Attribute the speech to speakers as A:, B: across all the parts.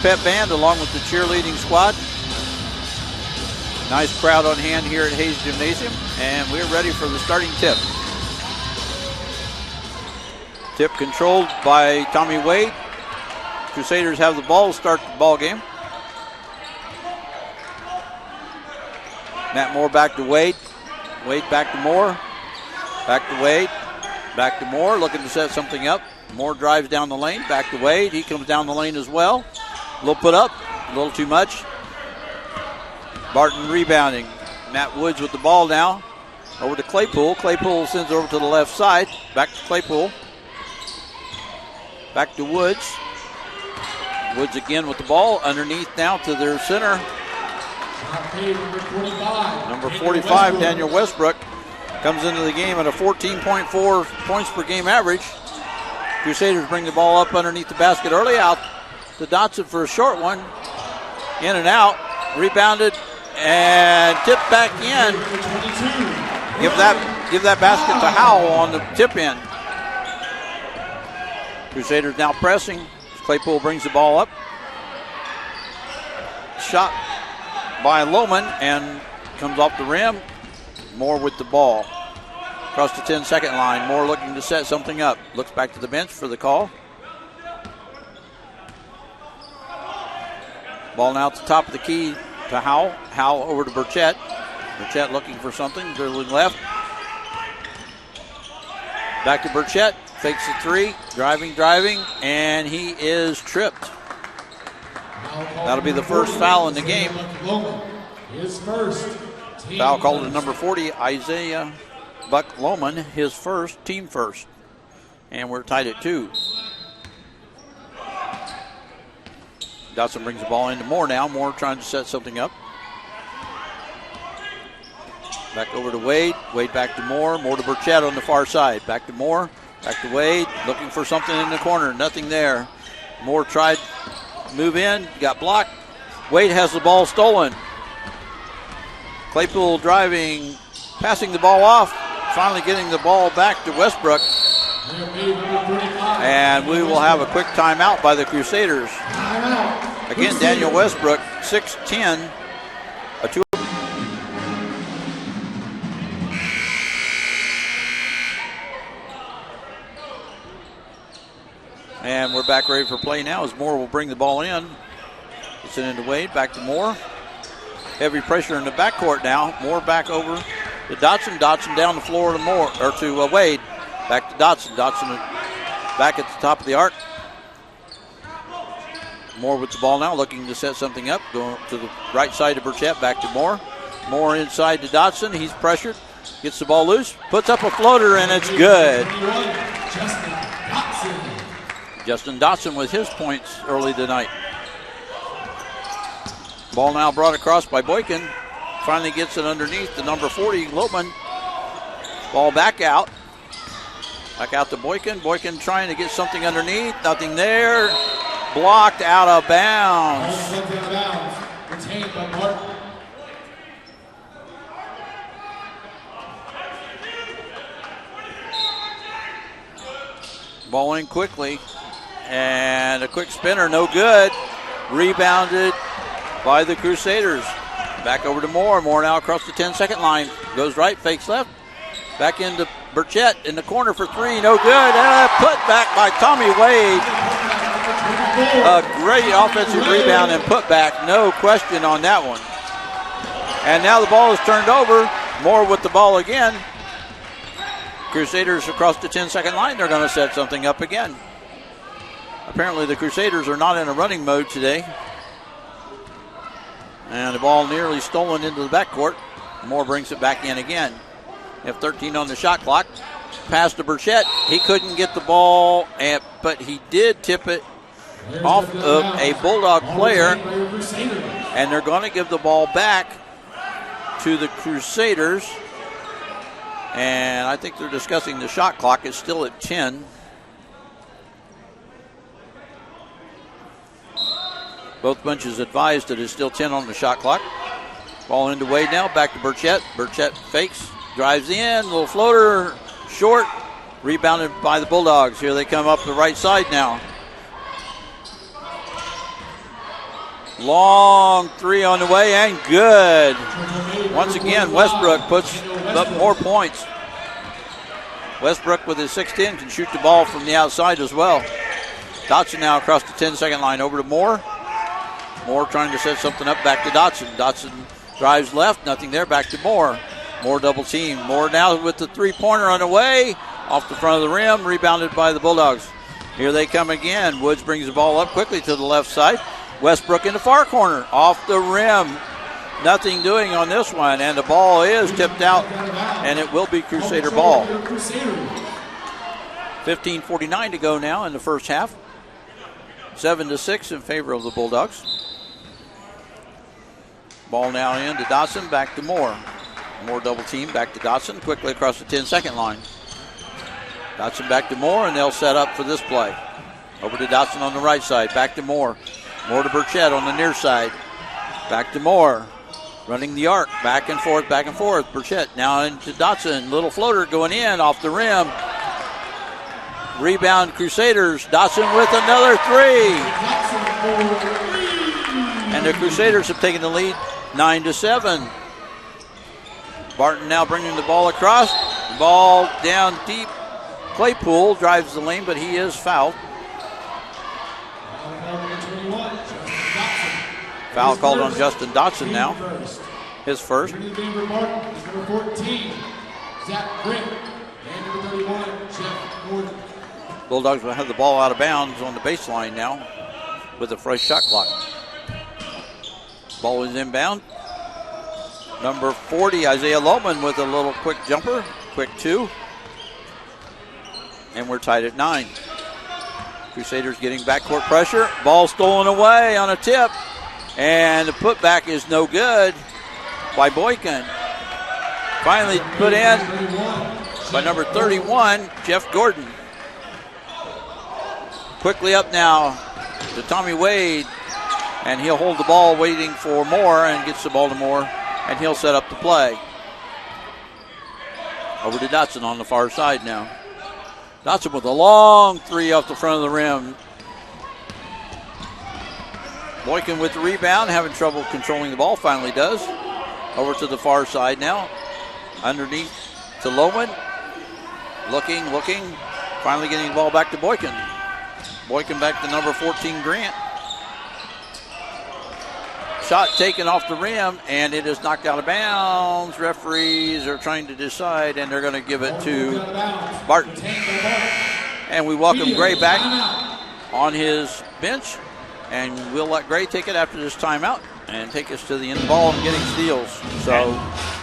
A: Pep band along with the cheerleading squad. Nice crowd on hand here at Hayes Gymnasium, and we're ready for the starting tip. Tip controlled by Tommy Wade. Crusaders have the ball to start the ball game. Matt Moore back to Wade. Wade back to Moore. Back to Wade. Back to Moore, looking to set something up. Moore drives down the lane. Back to Wade. He comes down the lane as well. A little put up, a little too much. Barton rebounding. Matt Woods with the ball now. Over to Claypool. Claypool sends it over to the left side. Back to Claypool. Back to Woods. Woods again with the ball. Underneath now to their center. Number 45, Daniel Westbrook, comes into the game at a 14.4 points per game average. Crusaders bring the ball up underneath the basket early. Out to Dotson for a short one. In and out. Rebounded and tipped back in. Give that basket to Howell on the tip in. Crusaders now pressing. Claypool brings the ball up. Shot by Lohman and comes off the rim. Moore with the ball. Across the 10-second line. Moore looking to set something up. Looks back to the bench for the call. Ball now at the top of the key to Howell. Howell over to Burchett. Burchett looking for something. Dribbling left. Back to Burchett. Fakes the three. Driving. And he is tripped. That'll be the first foul in the game. Foul called to number 40, Isaiah Buck Lohman, his first, team first. And we're tied at 2. Dotson brings the ball into Moore now. Moore trying to set something up. Back over to Wade. Wade back to Moore. Moore to Burchett on the far side. Back to Moore. Back to Wade. Looking for something in the corner. Nothing there. Moore tried to move in. Got blocked. Wade has the ball stolen. Claypool driving. Passing the ball off. Finally getting the ball back to Westbrook. And we will have a quick timeout by the Crusaders. Again, Daniel Westbrook, 6'10", a 2. And we're back ready for play now as Moore will bring the ball in. Gets it into Wade, back to Moore. Heavy pressure in the backcourt now. Moore back over to Dotson. Dotson down the floor to Moore, or to Wade. Back to Dotson. Dotson back at the top of the arc. Moore with the ball now, looking to set something up. Going to the right side to Burchett, back to Moore. Moore inside to Dotson. He's pressured. Gets the ball loose. Puts up a floater, and it's good. Justin Dotson with his points early tonight. Ball now brought across by Boykin. Finally gets it underneath the number 40, Lohman. Ball back out. Back out to Boykin. Boykin trying to get something underneath. Nothing there. Blocked out of bounds.
B: Retained by Barton.
A: Ball in quickly. And a quick spinner, no good. Rebounded by the Crusaders. Back over to Moore. Moore now across the 10-second line. Goes right, fakes left. Back into Burchett in the corner for 3. No good. Put back by Tommy Wade. A great offensive rebound and put back. No question on that one. And now the ball is turned over. Moore with the ball again. Crusaders across the 10-second line. They're going to set something up again. Apparently the Crusaders are not in a running mode today. And the ball nearly stolen into the backcourt. Moore brings it back in again. They have 13 on the shot clock. Pass to Burchett. He couldn't get the ball, but he did tip it off of a Bulldog player. And they're going to give the ball back to the Crusaders. And I think they're discussing the shot clock. It's still at 10. Both bunches advised that it's still 10 on the shot clock. Ball into Wade now. Back to Burchett. Burchett fakes. Drives in. Little floater. Short. Rebounded by the Bulldogs. Here they come up the right side now. Long three on the way and good. Once again, Westbrook puts up more points. Westbrook with his 6'10" can shoot the ball from the outside as well. Dotson now across the 10-second line over to Moore. Moore trying to set something up back to Dotson. Dotson drives left, nothing there, back to Moore. Moore double team. Moore now with the three-pointer on the way. Off the front of the rim, rebounded by the Bulldogs. Here they come again. Woods brings the ball up quickly to the left side. Westbrook in the far corner, off the rim. Nothing doing on this one, and the ball is tipped out, and it will be Crusader ball. 15:49 to go now in the first half. 7-6 in favor of the Bulldogs. Ball now into Dotson, back to Moore. Moore double team, back to Dotson, quickly across the 10-second line. Dotson back to Moore, and they'll set up for this play. Over to Dotson on the right side, back to Moore. Moore to Burchett on the near side. Back to Moore. Running the arc, back and forth, back and forth. Burchett now into Dotson. Little floater going in off the rim. Rebound Crusaders. Dotson with another three. And the Crusaders have taken the lead 9-7. Barton now bringing the ball across. Ball down deep. Claypool drives the lane, but he is fouled. Foul called on Justin Dotson now. His first.
B: Number 14, Zach Britt. And number 31, Jeff Gordon.
A: Bulldogs will have the ball out of bounds on the baseline now with a fresh shot clock. Ball is inbound. Number 40, Isaiah Lohman with a little quick jumper. Quick two. And we're tied at 9. Crusaders getting backcourt pressure. Ball stolen away on a tip. And the putback is no good by Boykin. Finally put in by number 31, Jeff Gordon. Quickly up now to Tommy Wade. And he'll hold the ball waiting for Moore and gets the ball to Moore. And he'll set up the play. Over to Dotson on the far side now. Dotson with a long three off the front of the rim. Boykin with the rebound, having trouble controlling the ball, finally does. Over to the far side now. Underneath to Lohman. Looking. Finally getting the ball back to Boykin. Boykin back to number 14, Grant. Shot taken off the rim, and it is knocked out of bounds. Referees are trying to decide, and they're going to give it to Barton. And we welcome Gray back on his bench. And we'll let Gray take it after this timeout and take us to the end of the ball and getting steals. So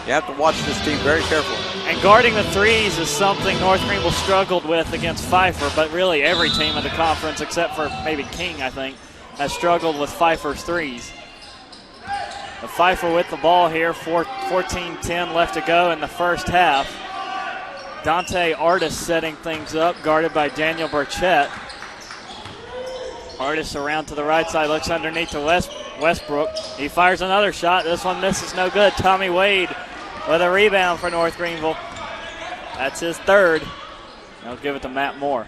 A: you have to watch this team very carefully.
C: And guarding the threes is something North Greenville struggled with against Pfeiffer, but really every team in the conference except for maybe King, I think, has struggled with Pfeiffer's threes. The Pfeiffer with the ball here, 14-10 left to go in the first half. Dante Artis setting things up, guarded by Daniel Burchett. Artis around to the right side, looks underneath to Westbrook. He fires another shot. This one misses, no good. Tommy Wade with a rebound for North Greenville. That's his third. He'll give it to Matt Moore.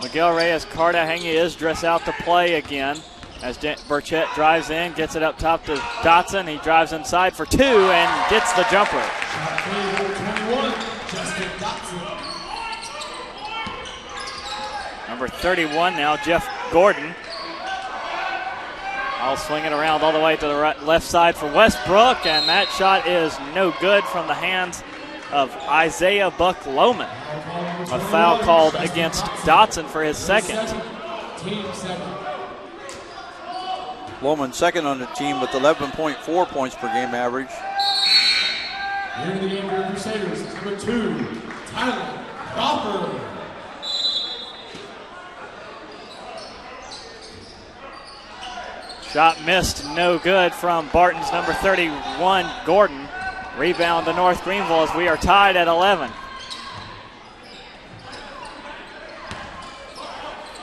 C: Miguel Reyes-Cartagena is dressed out to play again as Burchett drives in, gets it up top to Dotson. He drives inside for two and gets the jumper. Number 31 now, Jeff Gordon. I'll swing it around all the way to the left side for Westbrook, and that shot is no good from the hands of Isaiah Buck Lohman. A foul called against Dotson for his second.
A: Lohman second on the team with 11.4 points per game average.
B: Here in the game for the Crusaders is number 2, Tyler Crawford.
C: Shot missed, no good from Barton's number 31, Gordon. Rebound to North Greenville as we are tied at 11.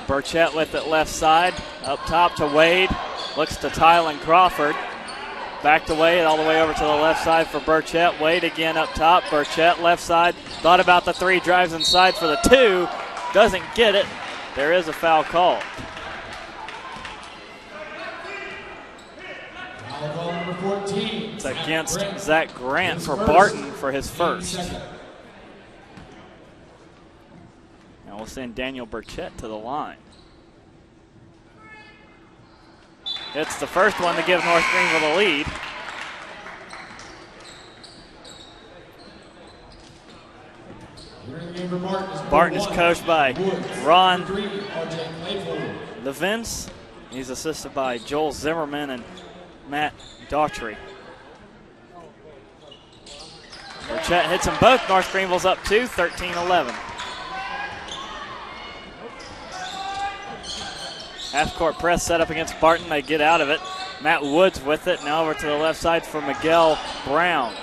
C: Burchett with it left side, up top to Wade. Looks to Tylen Crawford. Back to Wade, all the way over to the left side for Burchett. Wade again up top. Burchett left side. Thought about the three, drives inside for the two. Doesn't get it. There is a foul called.
B: Foul call number 14.
C: It's against Zach Grant for Barton for his first. Now we'll send Daniel Burchett to the line. It's the first one to give North Greenville the lead. Barton is coached by Ron Levins. He's assisted by Joel Zimmerman and Matt Daughtry. Burchett hits them both. North Greenville's up 2, 13-11. Half-court press set up against Barton. They get out of it. Matt Woods with it. Now over to the left side for Miguel Brown.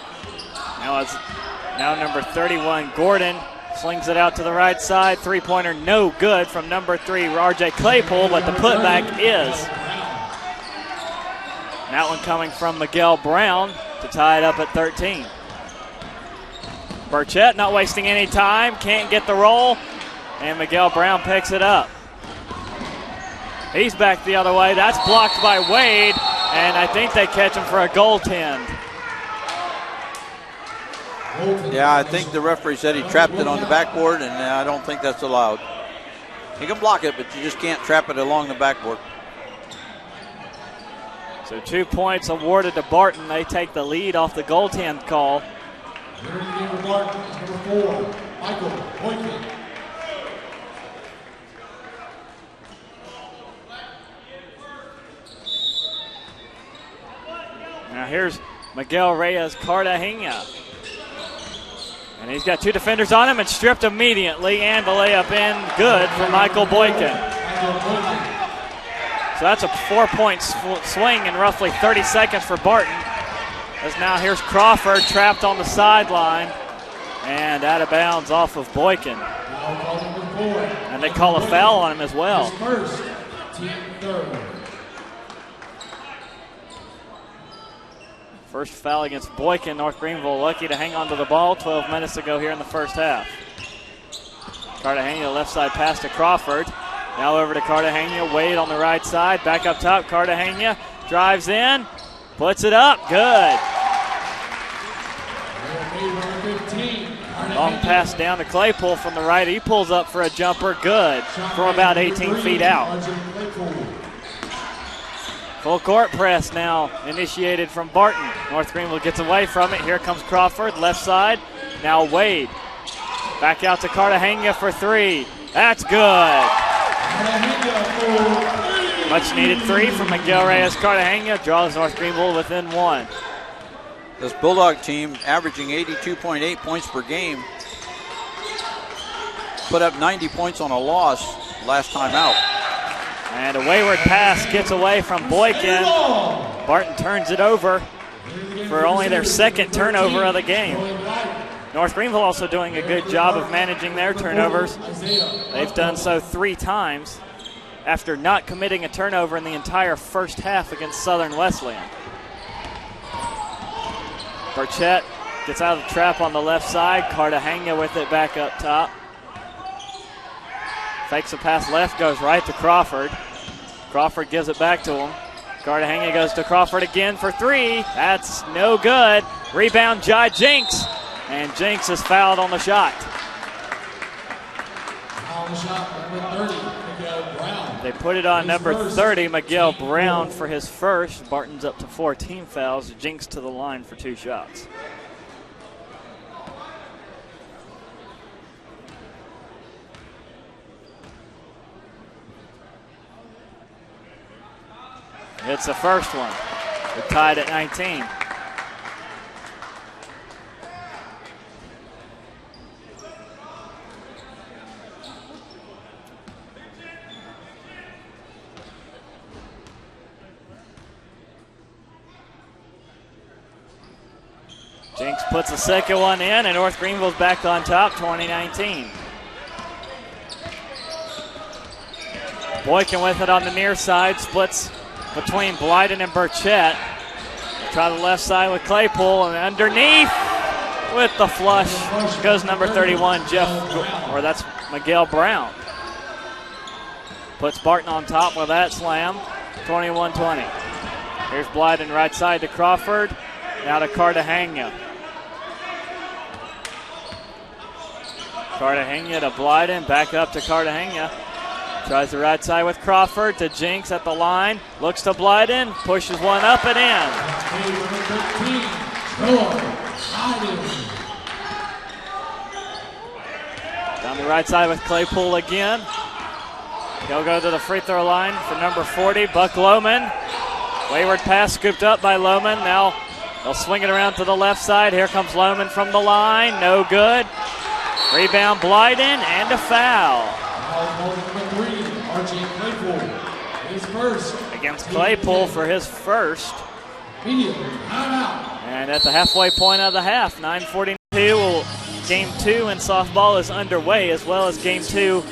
C: Now number 31, Gordon, slings it out to the right side. Three-pointer no good from number 3, R.J. Claypool, but the putback is. And that one coming from Miguel Brown to tie it up at 13. Burchett not wasting any time, can't get the roll, and Miguel Brown picks it up. He's back the other way. That's blocked by Wade, and I think they catch him for a goaltend.
A: Yeah, I think the referee said he trapped it on the backboard, and I don't think that's allowed. You can block it, but you just can't trap it along the backboard.
C: So 2 points awarded to Barton. They take the lead off the goaltend call.
B: Number 4, Michael Boykin.
C: Now here's Miguel Reyes Cartagena. And he's got 2 defenders on him and stripped immediately, and the layup in good for Michael Boykin. So that's a 4-point swing in roughly 30 seconds for Barton. As now here's Crawford trapped on the sideline and out of bounds off of Boykin. And they call a foul on him as well. First foul against Boykin. North Greenville lucky to hang on to the ball. 12 minutes to go here in the first half. Cartagena left side pass to Crawford. Now over to Cartagena. Wade on the right side. Back up top. Cartagena drives in. Puts it up. Good. Long pass down to Claypool from the right. He pulls up for a jumper. Good. From about 18 feet out. Full court press now initiated from Barton. North Greenville gets away from it. Here comes Crawford, left side. Now Wade. Back out to Cartagena for 3. That's good. Much needed 3 from Miguel Reyes Cartagena. Draws North Greenville within 1.
A: This Bulldog team averaging 82.8 points per game. Put up 90 points on a loss last time out.
C: And a wayward pass gets away from Boykin. Barton turns it over for only their second turnover of the game. North Greenville also doing a good job of managing their turnovers. They've done so 3 times after not committing a turnover in the entire first half against Southern Wesleyan. Burchett gets out of the trap on the left side. Cartagena with it back up top. Fakes a pass left, goes right to Crawford. Crawford gives it back to him. Cartagena goes to Crawford again for 3. That's no good. Rebound, Jai Jinks. And Jinks is fouled on the shot. They put it on number 30, Miguel Brown, for his first. Barton's up to 14 fouls. Jinks to the line for 2 shots. It's the first one. We're tied at 19. Jinks puts the second one in, and North Greenville's back on top, 2019. Boykin with it on the near side, splits between Blyden and Burchett. Try the left side with Claypool, and underneath with the flush goes number 31, that's Miguel Brown. Puts Barton on top with that slam. 21-20. Here's Blyden right side to Crawford. Now to Cartagena. Cartagena to Blyden. Back up to Cartagena. Tries the right side with Crawford to Jinks at the line. Looks to Blyden. Pushes one up and in. Down the right side with Claypool again. He'll go to the free throw line for number 40, Buck Lohman. Wayward pass scooped up by Lohman. Now they'll swing it around to the left side. Here comes Lohman from the line. No good. Rebound Blyden and a foul. Against Claypool for his first. And at the halfway point of the half, 9:42. Game 2 in softball is underway, as well as Game 2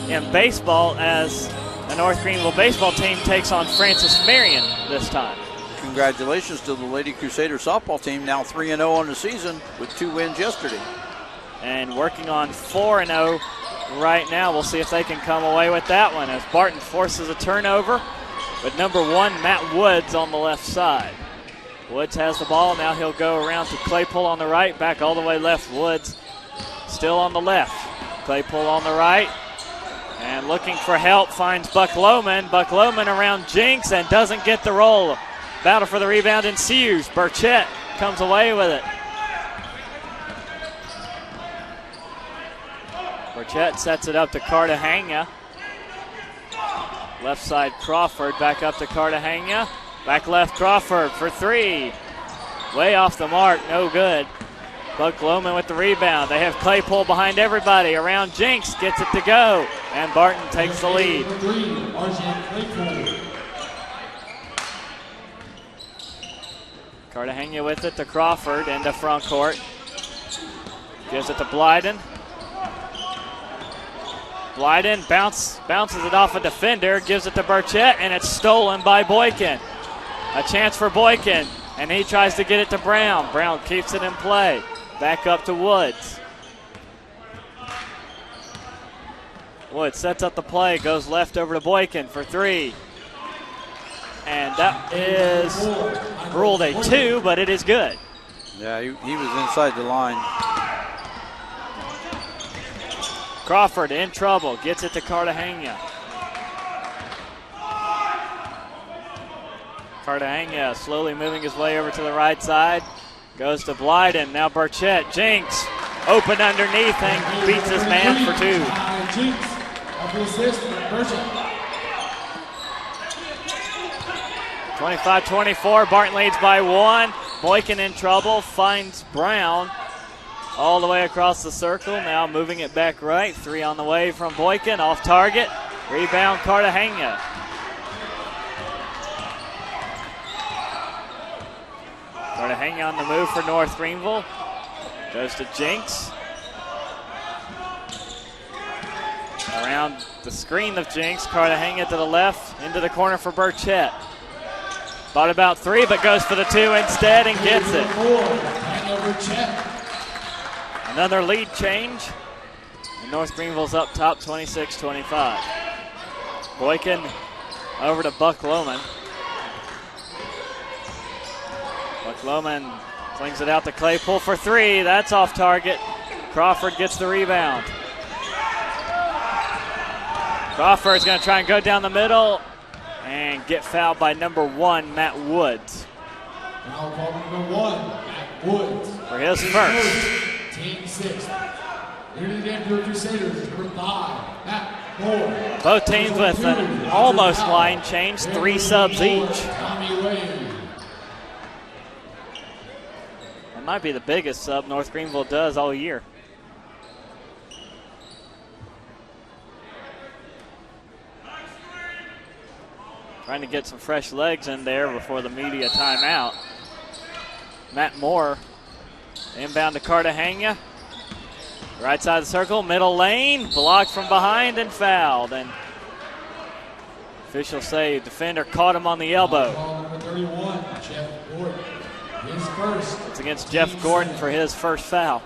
C: in baseball, as the North Greenville baseball team takes on Francis Marion this time.
A: Congratulations to the Lady Crusader softball team, now 3-0 on the season with 2 wins yesterday.
C: And working on 4-0 right now. We'll see if they can come away with that one as Barton forces a turnover. But number 1, Matt Woods on the left side. Woods has the ball. Now he'll go around to Claypool on the right, back all the way left. Woods still on the left. Claypool on the right. And looking for help, finds Buck Lohman. Buck Lohman around Jinks and doesn't get the roll. Battle for the rebound ensues. Burchett comes away with it. Burchett sets it up to Cartagena. Left side Crawford, back up to Cartagena. Back left Crawford for 3. Way off the mark, no good. Buck Lohman with the rebound. They have Claypool behind everybody. Around Jinks, gets it to go. And Barton takes the lead. Cartagena with it to Crawford into front court. Gives it to Blyden. Blyden bounces it off a defender, gives it to Burchett, and it's stolen by Boykin. A chance for Boykin, and he tries to get it to Brown. Brown keeps it in play. Back up to Woods. Woods sets up the play, goes left over to Boykin for 3. And that is ruled a 2, but it is good.
A: Yeah, he was inside the line.
C: Crawford in trouble, gets it to Cartagena. Cartagena slowly moving his way over to the right side. Goes to Blyden, now Burchett. Jinks open underneath and beats his man for 2. 25-24, Barton leads by 1. Boykin in trouble, finds Brown all the way across the circle. Now moving it back right. 3 on the way from Boykin, off target. Rebound Cartagena. Cartagena on the move for North Greenville. Goes to Jinks. Around the screen of Jinks. Cartagena to the left. Into the corner for Burchett. Thought about 3, but goes for the 2 instead and gets it. Another lead change. And North Greenville's up top 26-25. Boykin over to Buck Lohman. Buck Lohman flings it out to Claypool for 3. That's off target. Crawford gets the rebound. Crawford's going to try and go down the middle and get fouled by number 1, Matt Woods.
B: Foul call number 1, Matt Woods.
C: For his first.
B: Team 6. Here to the Denver Crusaders, number 5, Matt Moore.
C: Both teams with an almost line change, 3 subs each.
B: Tommy Wade.
C: That might be the biggest sub North Greenville does all year. Trying to get some fresh legs in there before the media timeout. Matt Moore inbound to Cartagena. Right side of the circle, middle lane, blocked from behind and fouled. And officials say defender caught him on the elbow.
B: Number 31, Jeff Gordon. His first.
C: It's against Jeff Gordon for his first foul.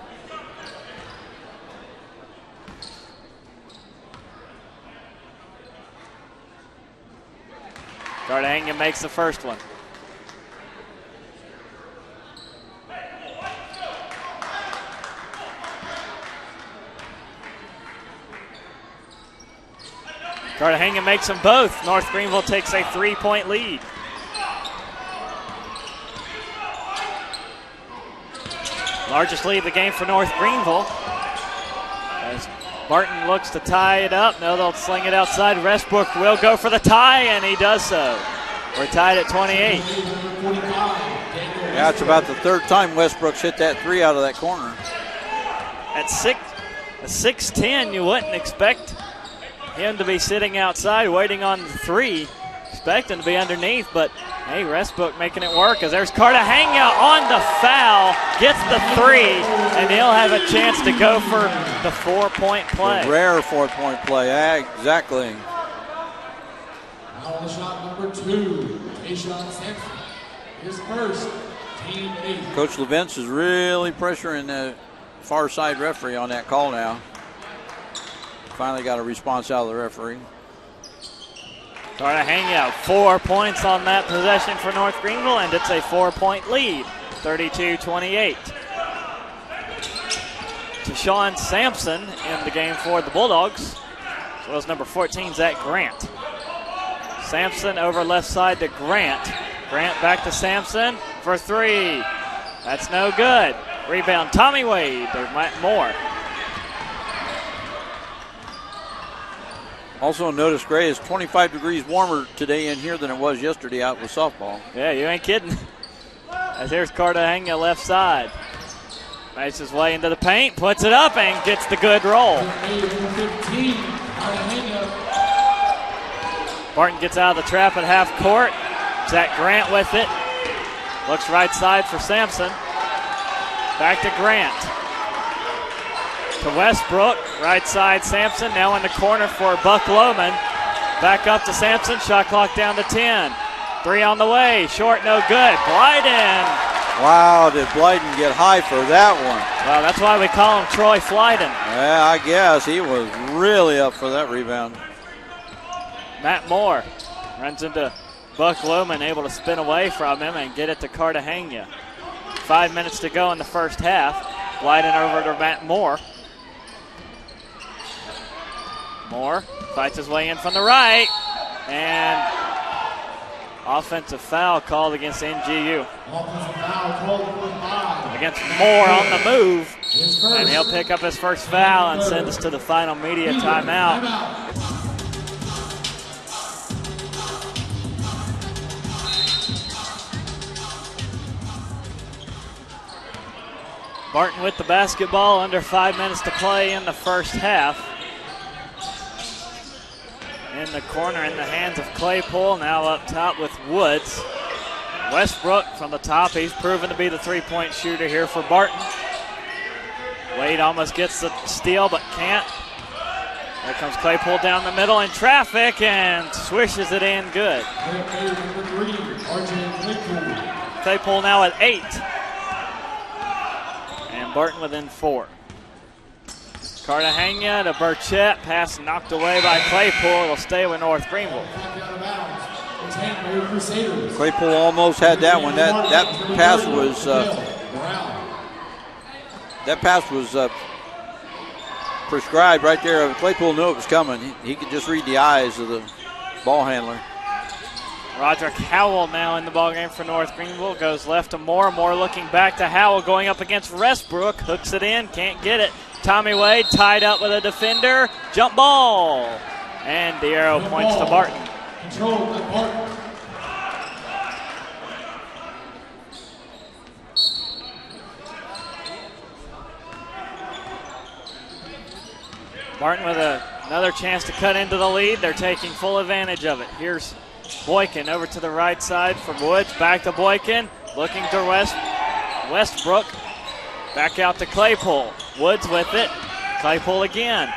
C: Cartagena makes the first one. Cartagena makes them both. North Greenville takes a 3-point lead. Largest lead of the game for North Greenville. As Barton looks to tie it up. No, they'll sling it outside. Westbrook will go for the tie, and he does so. We're tied at 28.
A: Yeah, it's about the third time Westbrook's hit that three out of that corner.
C: At 6'10", you wouldn't expect him to be sitting outside waiting on the three, expecting to be underneath, but hey, Westbrook making it work as there's Cartagena on the foul, gets the three, and he'll have a chance to go for the 4-point play.
A: The rare 4-point play, yeah, exactly.
B: Now on the shot number 2, Tayshawn Sampson. His first, team 8.
A: Coach Levents is really pressuring the far side referee on that call now. Finally got a response out of the referee.
C: Cartagena, 4 points on that possession for North Greenville, and it's a 4-point lead, 32-28. Tayshawn Sampson in the game for the Bulldogs, as well as number 14, Zach Grant. Sampson over left side to Grant. Grant back to Sampson for 3. That's no good. Rebound, Tommy Wade. There's Matt Moore.
A: Also notice, Gray, is 25 degrees warmer today in here than it was yesterday out with softball.
C: Yeah, you ain't kidding. As here's Cartagena left side. Makes his way into the paint, puts it up, and gets the good roll.
B: 15, Cartagena.
C: Barton gets out of the trap at half court. Zach Grant with it. Looks right side for Sampson. Back to Grant. To Westbrook, right side Sampson, now in the corner for Buck Lohman. Back up to Sampson, shot clock down to 10. 3 on the way, short, no good. Blyden.
A: Wow, did Blyden get high for that one?
C: Well, that's why we call him Troy Flyden.
A: Yeah, I guess he was really up for that rebound.
C: Matt Moore runs into Buck Lohman, able to spin away from him and get it to Cartagena. 5 minutes to go in the first half. Blyden over to Matt Moore. Moore fights his way in from the right, and offensive foul called against NGU.
B: Offensive foul called for 5.
C: Against Moore on the move, and he'll pick up his first foul and send us to the final media timeout. Barton with the basketball, under 5 minutes to play in the first half. In the corner in the hands of Claypool, now up top with Woods. Westbrook from the top, he's proven to be the 3-point shooter here for Barton. Wade almost gets the steal but can't. There comes Claypool down the middle in traffic and swishes it in good. Claypool now at 8. And Barton within 4. Cartagena to Burchett, pass knocked away by Claypool. It'll stay with North Greenville.
A: Claypool almost had that one. That pass was prescribed right there. Claypool knew it was coming. He could just read the eyes of the ball handler.
C: Roderick Howell now in the ballgame for North Greenville. Goes left to Moore. Moore looking back to Howell, going up against Westbrook. Hooks it in, can't get it. Tommy Wade tied up with a defender. Jump ball. And the arrow points to Barton.
B: Controlled by Barton.
C: Barton with another chance to cut into the lead. They're taking full advantage of it. Here's Boykin over to the right side for Woods. Back to Boykin. Looking to Westbrook. Back out to Claypool. Woods with it. Claypool again.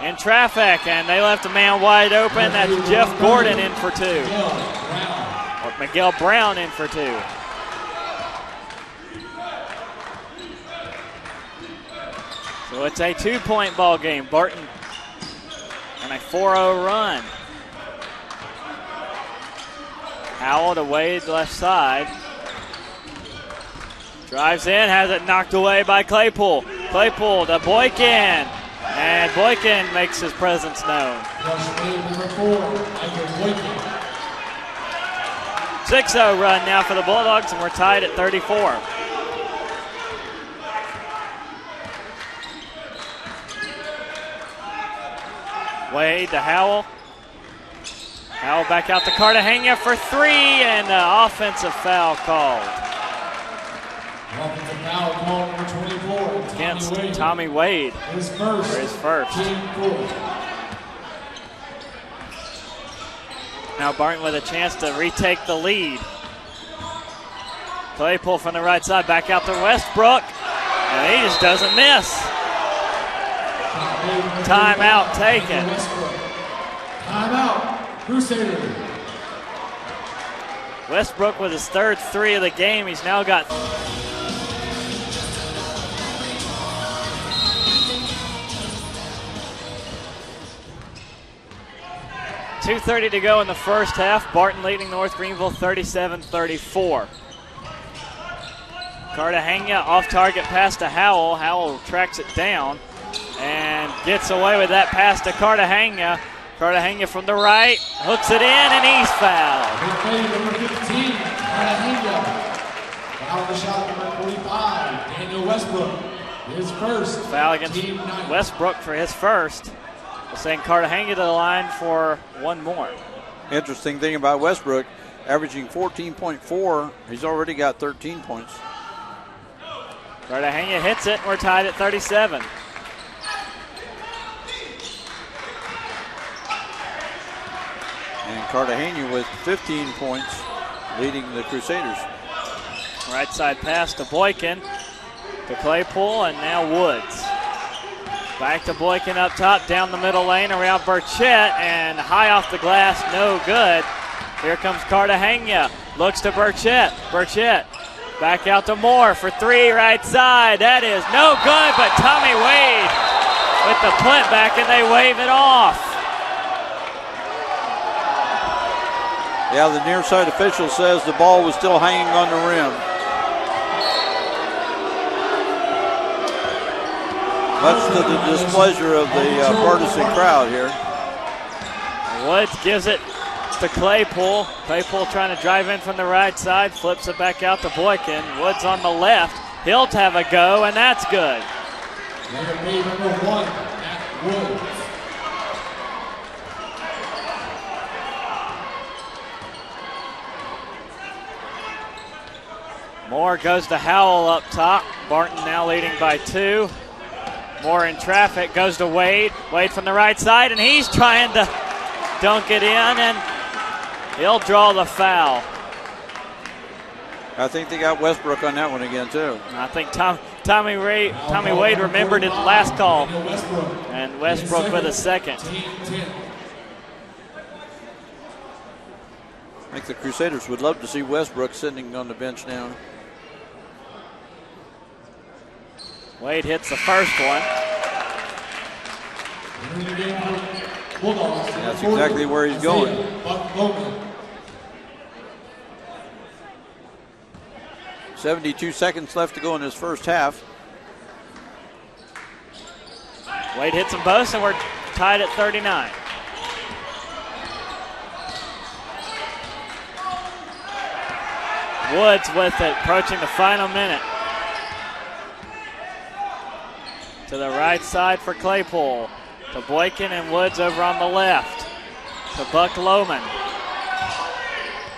C: In traffic, and they left a man wide open. That's Jeff Gordon in for 2. Or Miguel Brown in for 2. So it's a 2-point ball game. Barton on a 4-0 run. Howell to Wade, left side. Drives in, has it knocked away by Claypool. Claypool to Boykin. And Boykin makes his presence known. 6-0 run now for the Bulldogs, and we're tied at 34. Wade to Howell. Howell back out to Cartagena for three, and an offensive foul called.
B: Offensive foul called number 24.
C: Against Tommy Wade.
B: His first.
C: For his first. Now Barton with a chance to retake the lead. Claypool from the right side, back out to Westbrook, and he just doesn't miss. Timeout taken.
B: Timeout, Crusader.
C: Westbrook with his third three of the game. He's now got 2:30 to go in the first half. Barton leading North Greenville 37-34. Cartagena off target pass to Howell. Howell tracks it down and gets away with that pass to Cartagena. Cartagena from the right, hooks it in, and he's fouled.
B: Number 15, Cartagena. Foul the shot, number 45, Daniel Westbrook. His first.
C: Foul against Westbrook for his first. We're saying Cartagena to the line for one more.
A: Interesting thing about Westbrook, averaging 14.4, he's already got 13 points.
C: Cartagena hits it, and we're tied at 37.
A: And Cartagena with 15 points, leading the Crusaders.
C: Right side pass to Boykin, to Claypool, and now Woods. Back to Boykin up top, down the middle lane, around Burchett, and high off the glass, no good. Here comes Cartagena, looks to Burchett. Burchett back out to Moore for three, right side. That is no good, but Tommy Wade with the punt back, and they wave it off.
A: Yeah, the near side official says the ball was still hanging on the rim. Much to the displeasure of the partisan crowd here.
C: Woods gives it to Claypool. Claypool trying to drive in from the right side, flips it back out to Boykin. Woods on the left. He'll have a go, and that's good.
B: Number 1, Matt Woods.
C: Moore goes to Howell up top. Barton now leading by 2. Moore in traffic, goes to Wade. Wade from the right side, and he's trying to dunk it in, and he'll draw the foul.
A: I think they got Westbrook on that one again, too.
C: I think Tommy Wade remembered it last call, and Westbrook with a second.
A: I think the Crusaders would love to see Westbrook sitting on the bench now.
C: Wade hits the first one.
A: That's exactly where he's going. 72 seconds left to go in this first half.
C: Wade hits them both, and we're tied at 39. Woods with it, approaching the final minute. To the right side for Claypool. To Boykin and Woods over on the left. To Buck Lohman.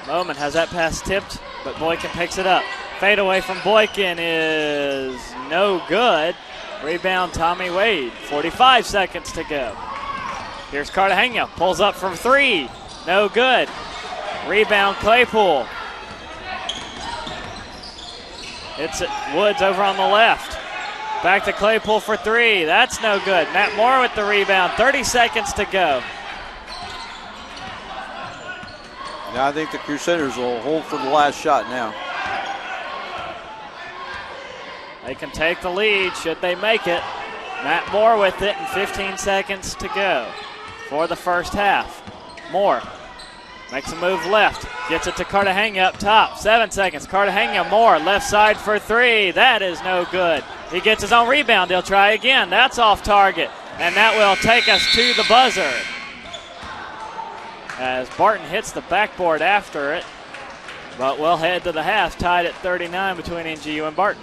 C: Lohman has that pass tipped, but Boykin picks it up. Fade away from Boykin is no good. Rebound Tommy Wade. 45 seconds to go. Here's Cartagena. Pulls up from 3. No good. Rebound Claypool. It's Woods over on the left. Back to Claypool for 3. That's no good. Matt Moore with the rebound. 30 seconds to go.
A: Now I think the Crusaders will hold for the last shot now.
C: They can take the lead should they make it. Matt Moore with it, and 15 seconds to go for the first half. Moore Makes a move left. Gets it to Cartagena up top. 7 seconds. Cartagena more. Left side for three. That is no good. He gets his own rebound. He'll try again. That's off target. And that will take us to the buzzer. As Barton hits the backboard after it. But we'll head to the half, tied at 39 between NGU and Barton.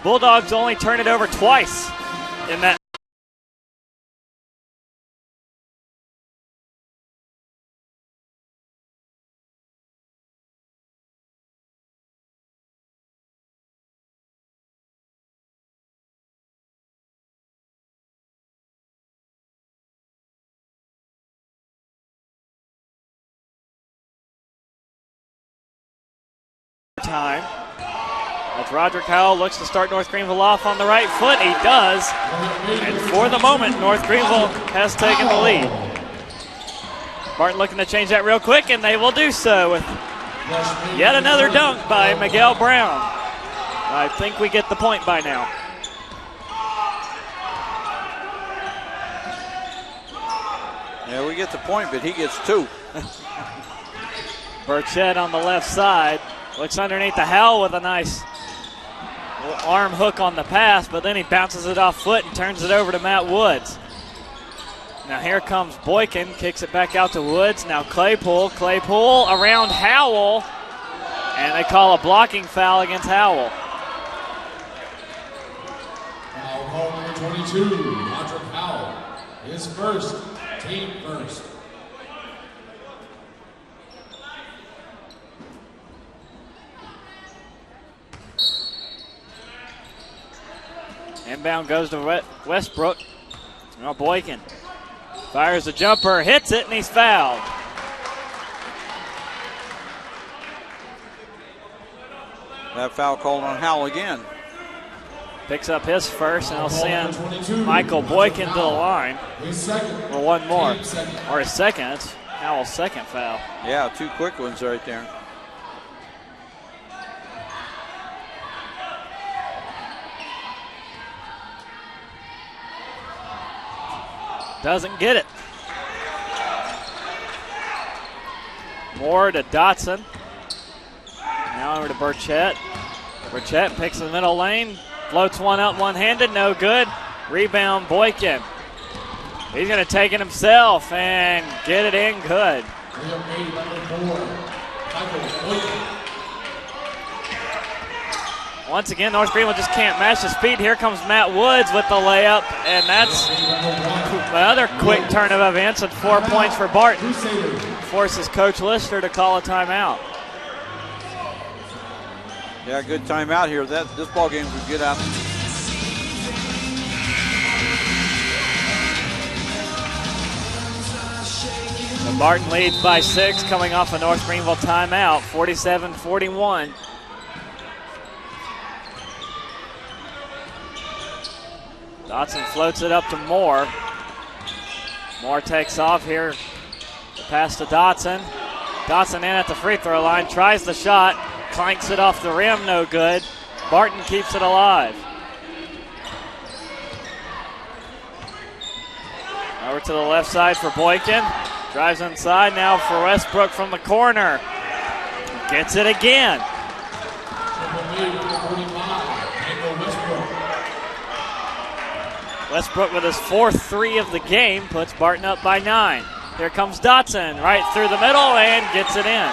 C: Bulldogs only turn it over twice in that. Time. As Roderick Howell looks to start North Greenville off on the right foot, he does. And for the moment, North Greenville has taken the lead. Barton looking to change that real quick, and they will do so with yet another dunk by Miguel Brown. I think we get the point by now.
A: Yeah, we get the point, but he gets two.
C: Burchett on the left side. Looks underneath the Howell with a nice arm hook on the pass, but then he bounces it off foot and turns it over to Matt Woods. Now here comes Boykin, kicks it back out to Woods. Now Claypool around Howell, and they call a blocking foul against Howell.
B: Foul call number 22, Roderick Howell. His first, team first.
C: Inbound goes to Westbrook. Now Boykin fires a jumper, hits it, and he's fouled.
A: That foul called on Howell again.
C: Picks up his first, and he'll send Michael Boykin to the line for one more. Or his second. It's Howell's second foul.
A: Yeah, two quick ones right there.
C: Doesn't get it. Moore to Dotson. Now over to Burchett. Burchett picks the middle lane. Floats one up one-handed. No good. Rebound Boykin. He's going to take it himself and get it in good. Once again, North Greenville just can't match the speed. Here comes Matt Woods with the layup, and that's another quick turn of events and 4 points for Barton. Forces Coach Lister to call a timeout.
A: Yeah, good timeout here. This ball game was good out.
C: So Barton leads by 6 coming off a North Greenville timeout, 47-41. Dotson floats it up to Moore. Moore takes off here. Pass to Dotson. Dotson in at the free throw line, tries the shot, clanks it off the rim, no good. Barton keeps it alive. Over to the left side for Boykin. Drives inside now for Westbrook from the corner. Gets it again. Westbrook with his fourth three of the game puts Barton up by 9. Here comes Dotson right through the middle and gets it in.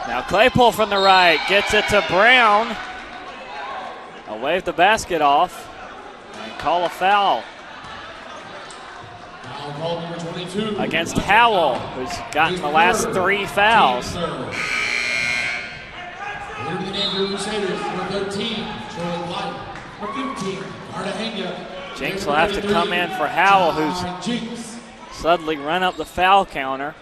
C: Now Claypool from the right gets it to Brown. I'll wave the basket off and call a foul against Howell, who's gotten the last 3 fouls. Jinx will have to come in for Howell, who's suddenly run up the foul counter.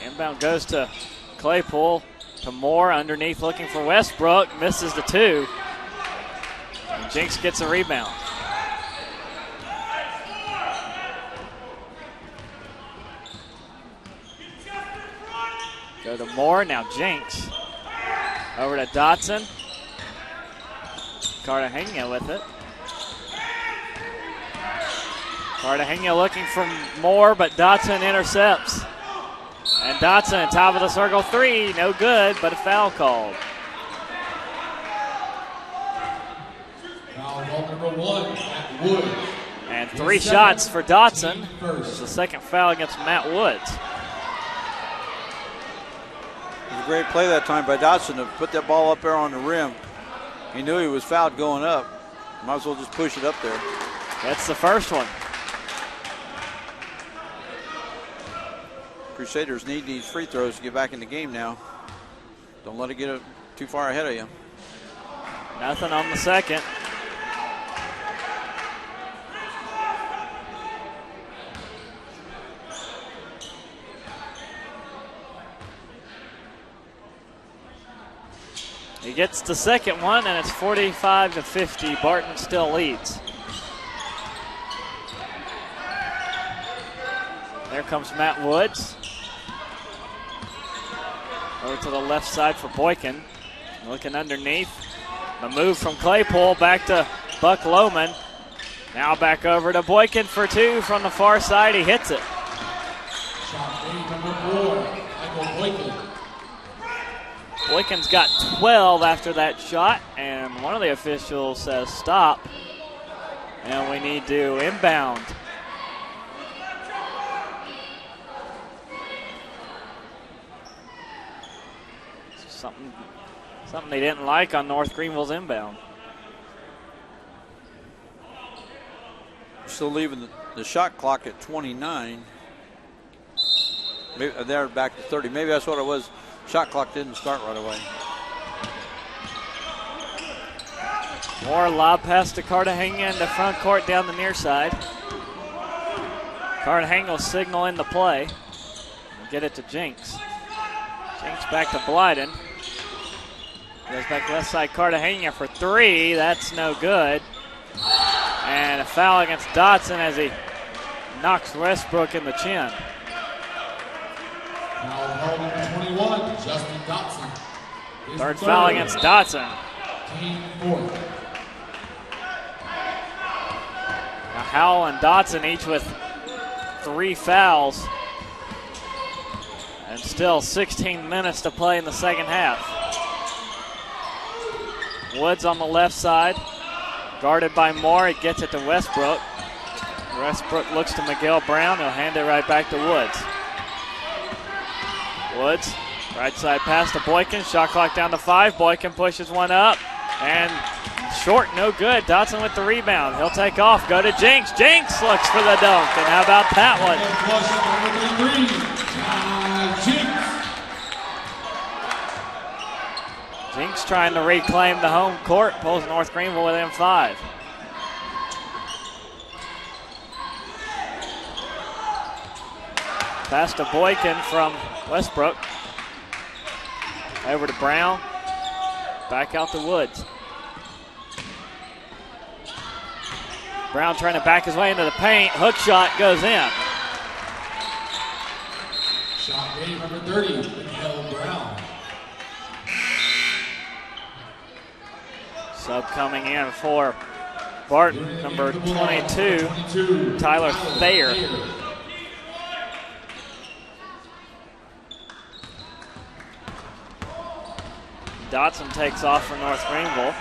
C: Inbound goes to Claypool, to Moore, underneath looking for Westbrook, misses the 2. And Jinx gets a rebound. Go to Moore, now Jinx. Over to Dotson. Cartagena with it. Cartagena looking for more, but Dotson intercepts. And Dotson, top of the circle, 3, no good, but a foul called.
B: Foul ball number 1, Matt Woods.
C: And 3 shots for Dotson. It's the second foul against Matt Woods.
A: It was a great play that time by Dotson to put that ball up there on the rim. He knew he was fouled going up. Might as well just push it up there.
C: That's the first one.
A: Crusaders need these free throws to get back in the game now. Don't let it get too far ahead of you.
C: Nothing on the second. He gets the second one, and it's 45-50. Barton still leads. There comes Matt Woods. Over to the left side for Boykin. Looking underneath. The move from Claypool back to Buck Lohman. Now back over to Boykin for 2 from the far side. He hits it.
B: Shot made number 4, Michael Boykin.
C: Boykin's got 12 after that shot, and one of the officials says stop. And we need to inbound. Something they didn't like on North Greenville's inbound.
A: Still leaving the shot clock at 29. Maybe they're back to 30. Maybe that's what it was. Shot clock didn't start right away.
C: More lob pass to Cartagena in the front court down the near side. Cartagena will signal in the play. We'll get it to Jinks. Jinks back to Blyden. Goes back left side, Cartagena for 3. That's no good. And a foul against Dotson as he knocks Westbrook in the chin.
B: Foul number 21, Justin Dotson.
C: Third foul against Dotson.
B: Team 4.
C: Now Howell and Dotson each with 3 fouls. And still 16 minutes to play in the second half. Woods on the left side, guarded by Moore. He gets it to Westbrook. Westbrook looks to Miguel Brown. He'll hand it right back to Woods. Woods, right side pass to Boykin. Shot clock down to 5. Boykin pushes one up, and short, no good. Dotson with the rebound. He'll take off, go to Jinks. Jinks looks for the dunk, and how about that one? Jinks trying to reclaim the home court, pulls North Greenville within 5. Pass to Boykin from Westbrook. Over to Brown. Back out to Woods. Brown trying to back his way into the paint. Hook shot goes in.
B: Shot made number 30, Miguel Brown.
C: Sub coming in for Barton, number 22, Tyler Thayer. Dotson takes off for North Greenville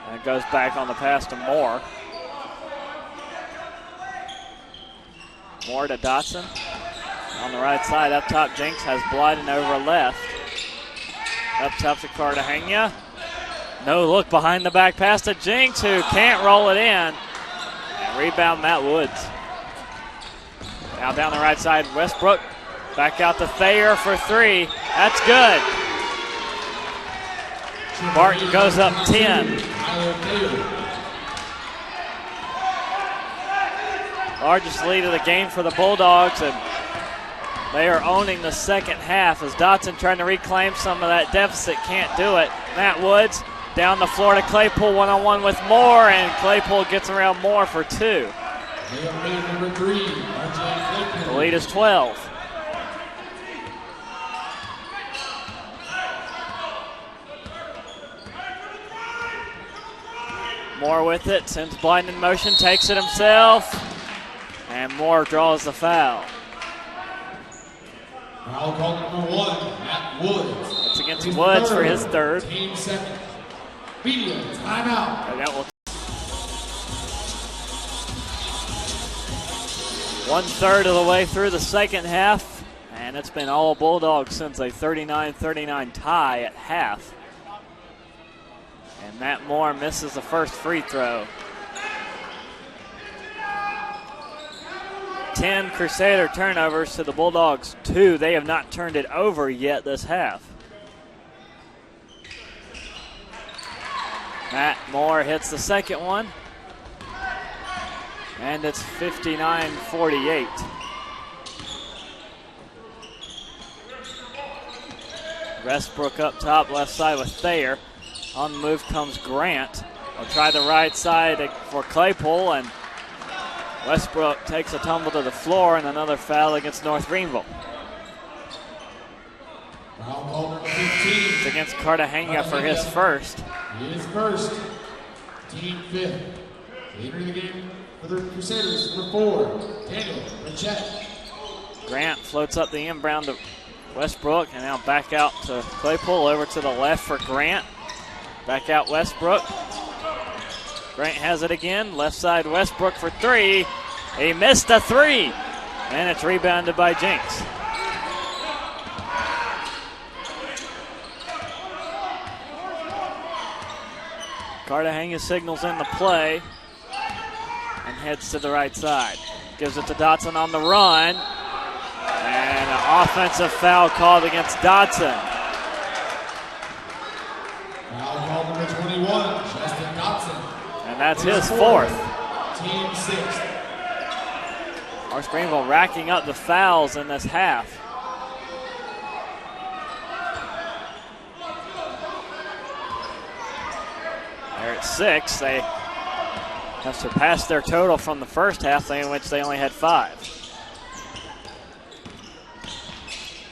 C: and goes back on the pass to Moore. Moore to Dotson. On the right side, up top, Jinks has Blyden over left. Up top to Cartagena. No look behind the back pass to Jinks, who can't roll it in. And rebound, Matt Woods. Now down the right side, Westbrook. Back out to Thayer for 3. That's good. Barton goes up 10. Largest lead of the game for the Bulldogs, and they are owning the second half as Dotson trying to reclaim some of that deficit. Can't do it. Matt Woods down the floor to Claypool, one-on-one with Moore, and Claypool gets around Moore for 2. The lead is 12. Moore with it, sends Blyden in motion, takes it himself, and Moore draws the foul.
B: Foul call number 1, Matt Woods.
C: It's against Woods for his third.
B: Team second. Media timeout.
C: And that will 1/3 of the way through the second half, and it's been all Bulldogs since a 39-39 tie at half. And Matt Moore misses the first free throw. 10 Crusader turnovers to the Bulldogs 2. They have not turned it over yet this half. Matt Moore hits the second one. And it's 59-48. Westbrook up top, left side with Thayer. On the move comes Grant. They'll try the right side for Claypool, and Westbrook takes a tumble to the floor, and another foul against North Greenville.
B: Foul call number 15.
C: It's against Cartagena for his first.
B: His first. Team fifth. Entering the game for the Crusaders, number 4, Daniel Rachette.
C: Grant floats up the inbound to Westbrook, and now back out to Claypool, over to the left for Grant. Back out Westbrook. Grant has it again, left side Westbrook for 3. He missed a 3, and it's rebounded by Jinks. Cartagena signals in the play and heads to the right side. Gives it to Dotson on the run. And an offensive foul called against Dotson.
B: Foul call number 21, Justin Dotson.
C: And that's his fourth.
B: Team sixth.
C: North Greenville racking up the fouls in this half. They're at 6. They have surpassed their total from the first half, in which they only had 5.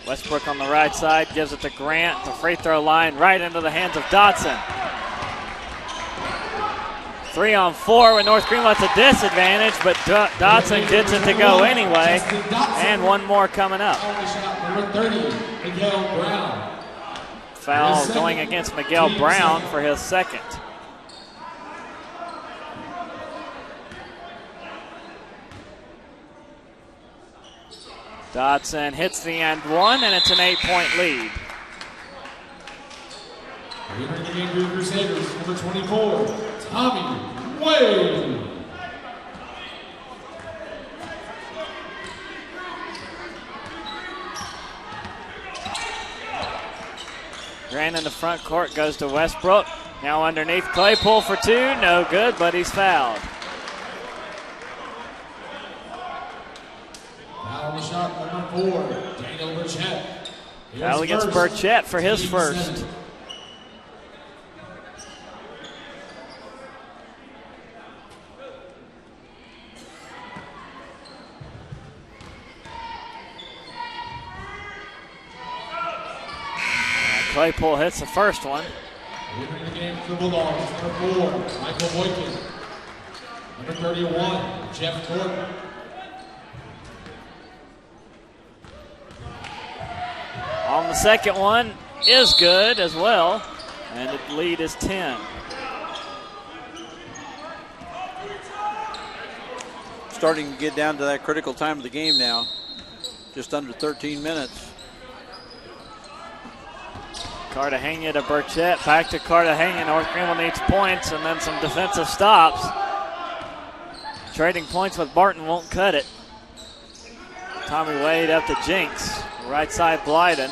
C: Westbrook on the right side, gives it to Grant, the free throw line right into the hands of Dotson. 3 on 4 with North Greenville at a disadvantage, but Dotson gets it to go anyway. And one more coming up.
B: Number 30, Miguel Brown.
C: Foul going against Miguel Brown for his second. Dotson hits the end one, and it's an 8-point lead.
B: Entering the game for the Crusaders, number 24, Tommy Wade.
C: Grant in the front court goes to Westbrook. Now underneath Claypool for 2, no good, but he's fouled.
B: Foul on the shot, number 4, Daniel Burchett.
C: Foul against Burchett for his first. Claypool hits the first one.
B: Entering the game for the Bulldogs, number 4, Michael Boykin. Number 31, Jeff Gordon.
C: On the second one is good as well, and the lead is 10.
A: Starting to get down to that critical time of the game now. Just under 13 minutes.
C: Cartagena to Burchett, back to Cartagena. North Greenville needs points and then some defensive stops. Trading points with Barton won't cut it. Tommy Wade up to Jinks. Right side Blyden.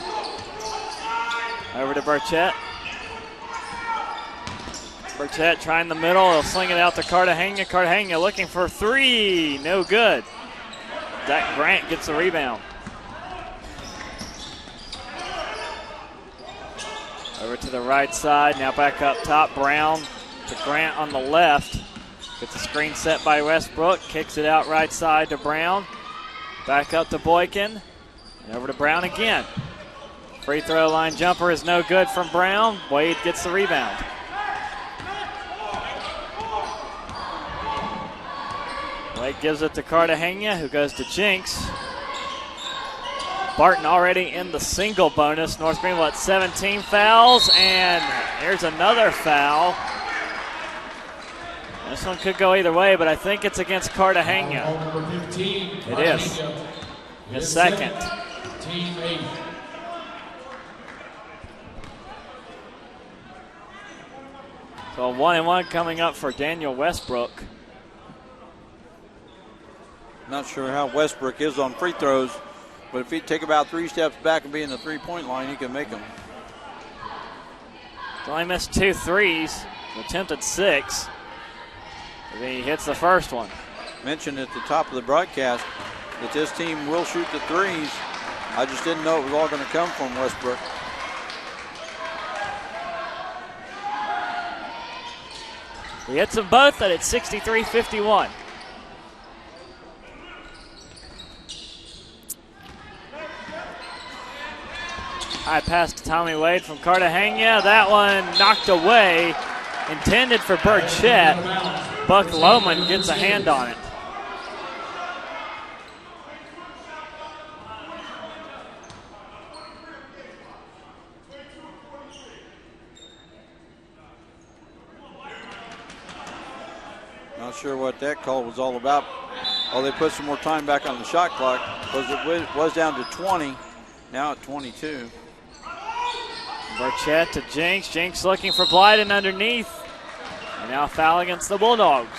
C: Over to Burchett. Burchett trying the middle. He'll sling it out to Cartagena. Cartagena looking for 3. No good. Zach Grant gets the rebound. Over to the right side. Now back up top. Brown to Grant on the left. Gets the screen set by Westbrook. Kicks it out right side to Brown. Back up to Boykin. And over to Brown again. Free throw line jumper is no good from Brown. Wade gets the rebound. Wade gives it to Cartagena, who goes to Jinx. Barton already in the single bonus. North Greenville at 17 fouls, and here's another foul. This one could go either way, but I think it's against Cartagena. It is. His second.
B: Team 8.
C: So a 1-and-1 coming up for Daniel Westbrook.
A: Not sure how Westbrook is on free throws, but if he'd take about 3 steps back and be in the three-point line, he can make them.
C: He's only missed 2 threes, attempted 6. He hits the first one.
A: Mentioned at the top of the broadcast that this team will shoot the threes. I just didn't know it was all going to come from Westbrook.
C: He hits them both, and it's 63-51. High pass to Tommy Wade from Cartagena. That one knocked away. Intended for Burchett. Buck Lohman gets a hand on it.
A: Not sure what that call was all about. Oh, they put some more time back on the shot clock because it was down to 20, now at 22.
C: Burchett to Jinx. Jinx looking for Blyden underneath. And now foul against the Bulldogs.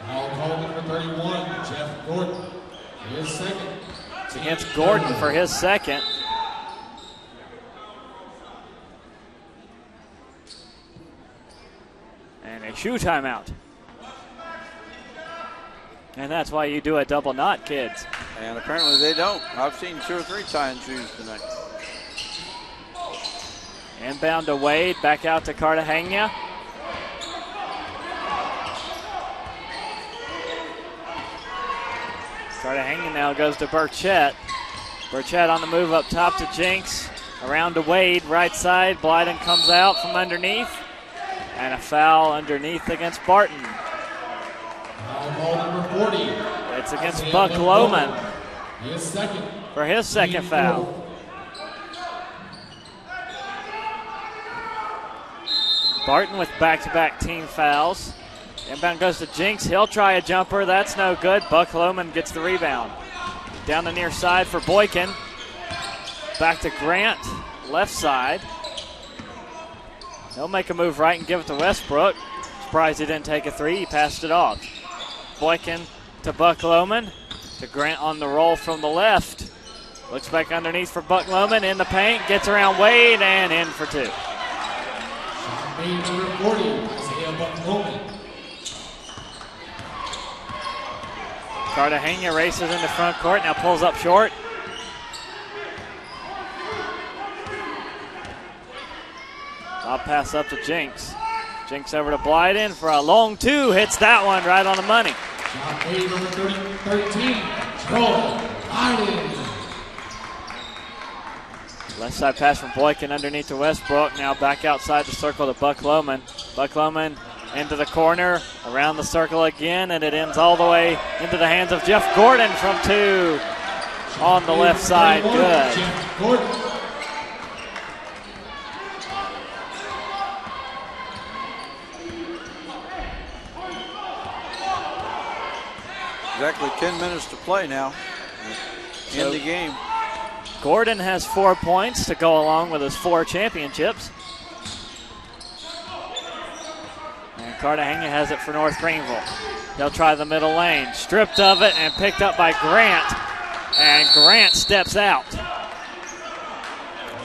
B: Foul called number 31, Jeff Gordon. His second.
C: It's against Gordon for his second. And a shoe timeout. And that's why you do a double knot, kids.
A: And apparently they don't. I've seen 2 or 3 tying shoes tonight.
C: Inbound to Wade, back out to Cartagena. Cartagena now goes to Burchett. Burchett on the move up top to Jinx. Around to Wade, right side. Blyden comes out from underneath. And a foul underneath against Barton.
B: Foul call number 40.
C: It's against Buck Lohman
B: His second.
C: for his second foul. Barton with back-to-back team fouls. Inbound goes to Jinx. He'll try a jumper. That's no good. Buck Lohman gets the rebound. Down the near side for Boykin. Back to Grant, left side. He'll make a move right and give it to Westbrook. Surprised he didn't take a 3. He passed it off. Boykin to Buck Lohman. To Grant on the roll from the left. Looks back underneath for Buck Lohman in the paint. Gets around Wade and in for 2.
B: Made number 40, Isaiah Buck Lohman.
C: Cartagena races into front court. Now pulls up short. I'll pass up to Jinx. Jinx over to Blyden for a long 2. Hits that one right on the money.
B: Shot made number 13, Joel Biden.
C: Left side pass from Boykin underneath to Westbrook. Now back outside the circle to Buck Lohman. Buck Lohman into the corner, around the circle again, and it ends all the way into the hands of Jeff Gordon from 2 on the left side. Good.
B: Jeff Gordon.
A: Exactly 10 minutes to play now in the game.
C: Gordon has 4 points to go along with his 4 championships. And Cartagena has it for North Greenville. They'll try the middle lane. Stripped of it and picked up by Grant. And Grant steps out.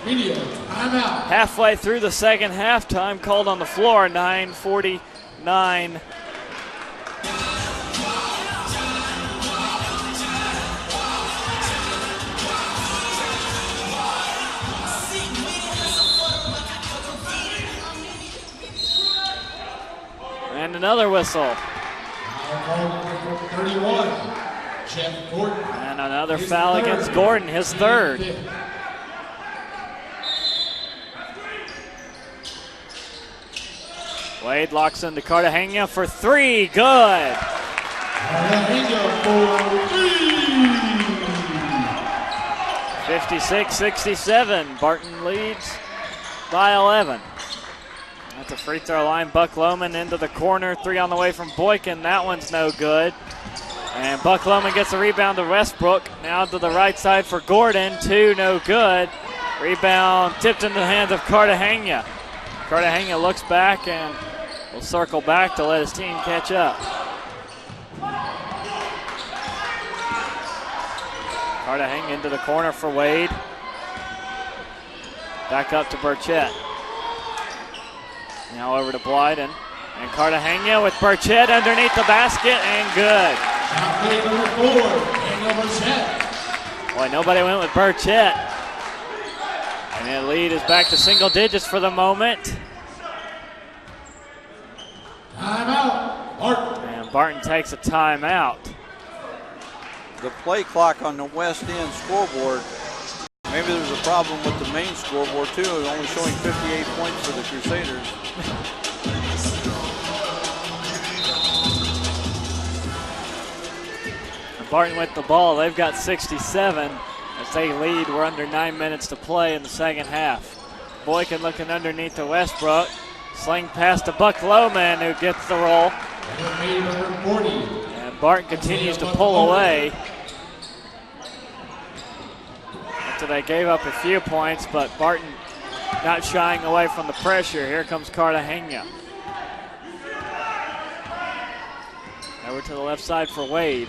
B: Video timeout.
C: Halfway through the second half, time called on the floor, 9:49. And another whistle.
B: Foul 31, Jeff Gordon.
C: And another foul against Gordon, his third. Wade locks into Cartagena for three. Good.
B: Cartagena for three.
C: 56-67. Barton leads by 11. At the free throw line, Buck Lohman into the corner. Three on the way from Boykin. That one's no good. And Buck Lohman gets the rebound to Westbrook. Now to the right side for Gordon. Two, no good. Rebound tipped into the hands of Cartagena. Cartagena looks back and will circle back to let his team catch up. Cartagena into the corner for Wade. Back up to Burchett. Now over to Blyden. And Cartagena with Burchett underneath the basket and good.
B: Shot made number 4, Daniel Burchett.
C: Boy, nobody went with Burchett. And the lead is back to single digits for the moment.
B: Timeout, Barton.
C: And Barton takes a timeout.
A: The play clock on the West End scoreboard, maybe there's a problem with the main scoreboard too, only showing 58 points for the Crusaders.
C: Barton with the ball. They've got 67 as they lead. We're under 9 minutes to play in the second half. Boykin looking underneath to Westbrook. Sling pass to Buck Lohman, who gets the roll. And Barton continues to pull away. After they gave up a few points, but Barton not shying away from the pressure. Here comes Cartagena. Over to the left side for Wade.